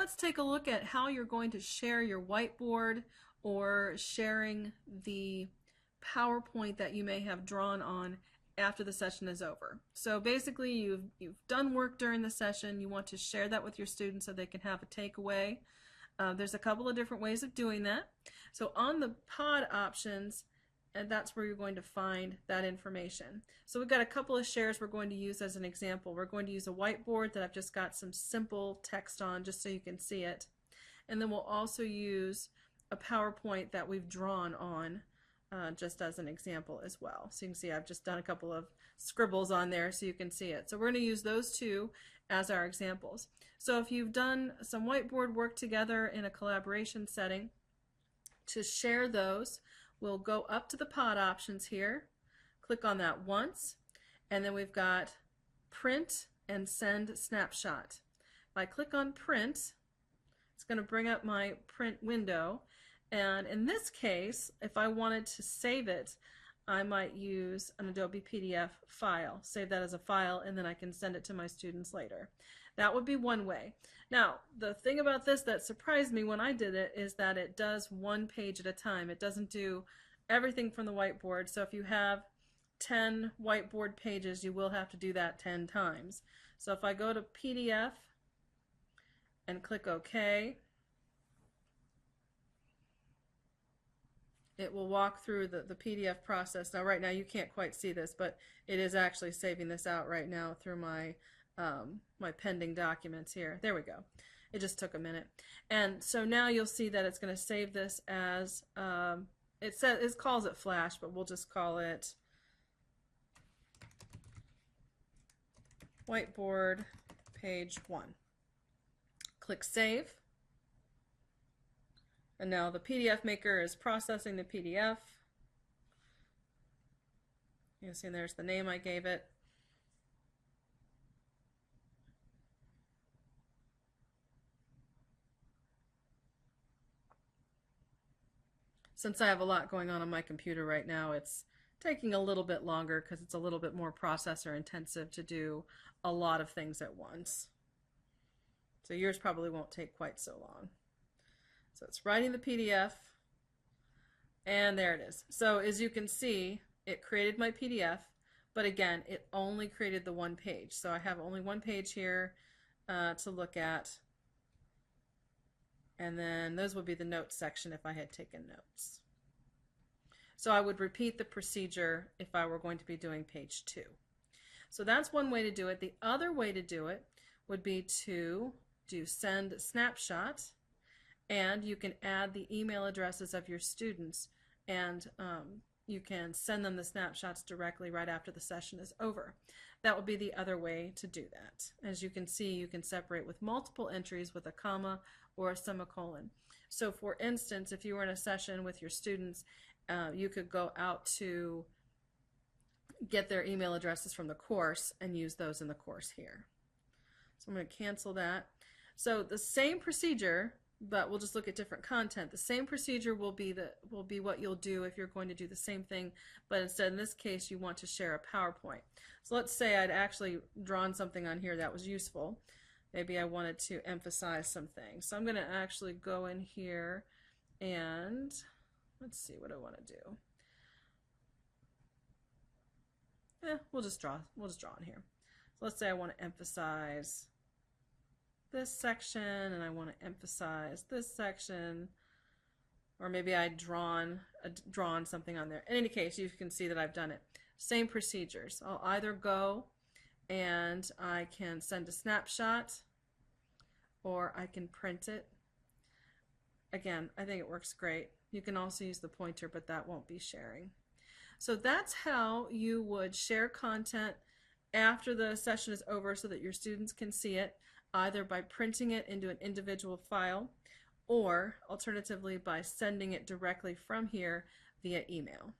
let's take a look at how you're going to share your whiteboard or sharing the PowerPoint that you may have drawn on after the session is over. So basically you've done work during the session, you want to share that with your students so they can have a takeaway. There's a couple of different ways of doing that. So on the pod options, and that's where you're going to find that information. So we've got a couple of shares we're going to use as an example. We're going to use a whiteboard that I've just got some simple text on just so you can see it. And then we'll also use a PowerPoint that we've drawn on just as an example as well. So you can see I've just done a couple of scribbles on there so you can see it. So we're going to use those two as our examples. So if you've done some whiteboard work together in a collaboration setting, to share those, we'll go up to the pod options here, click on that once, and then we've got print and send snapshot. If I click on print, it's going to bring up my print window, and in this case, if I wanted to save it, I might use an Adobe PDF file, save that as a file, and then I can send it to my students later. That would be one way. Now, the thing about this that surprised me when I did it is that it does one page at a time. It doesn't do everything from the whiteboard. So if you have 10 whiteboard pages, you will have to do that 10 times. So if I go to PDF and click OK, it will walk through the PDF process. Now right now you can't quite see this, but it is actually saving this out right now through my my pending documents here. There we go. It just took a minute. And so now you'll see that it's going to save this as, it calls it Flash, but we'll just call it Whiteboard Page 1. Click Save. And now the PDF Maker is processing the PDF. You can see there's the name I gave it. Since I have a lot going on my computer right now, it's taking a little bit longer because it's a little bit more processor intensive to do a lot of things at once. So yours probably won't take quite so long. So it's writing the PDF, and there it is. So as you can see, it created my PDF, but again, it only created the one page. So I have only one page here to look at. And then those would be the notes section if I had taken notes. So I would repeat the procedure if I were going to be doing page 2. So that's one way to do it. The other way to do it would be to do send snapshot, and you can add the email addresses of your students, and you can send them the snapshots directly right after the session is over. That would be the other way to do that. As you can see, you can separate with multiple entries with a comma or a semicolon. So for instance, if you were in a session with your students, you could go out to get their email addresses from the course and use those in the course here. So I'm going to cancel that. So the same procedure, but we'll just look at different content. The same procedure will be what you'll do if you're going to do the same thing, but instead in this case you want to share a PowerPoint. So let's say I'd actually drawn something on here that was useful. Maybe I wanted to emphasize some things. So I'm going to actually go in here and let's see what I want to do. We'll just draw in here. So let's say I want to emphasize this section, and I want to emphasize this section, or maybe I'd drawn something on there. In any case, you can see that I've done it. Same procedures. I'll either go and I can send a snapshot, or I can print it. Again, I think it works great. You can also use the pointer, but that won't be sharing. So that's how you would share content after the session is over so that your students can see it, either by printing it into an individual file, or alternatively by sending it directly from here via email.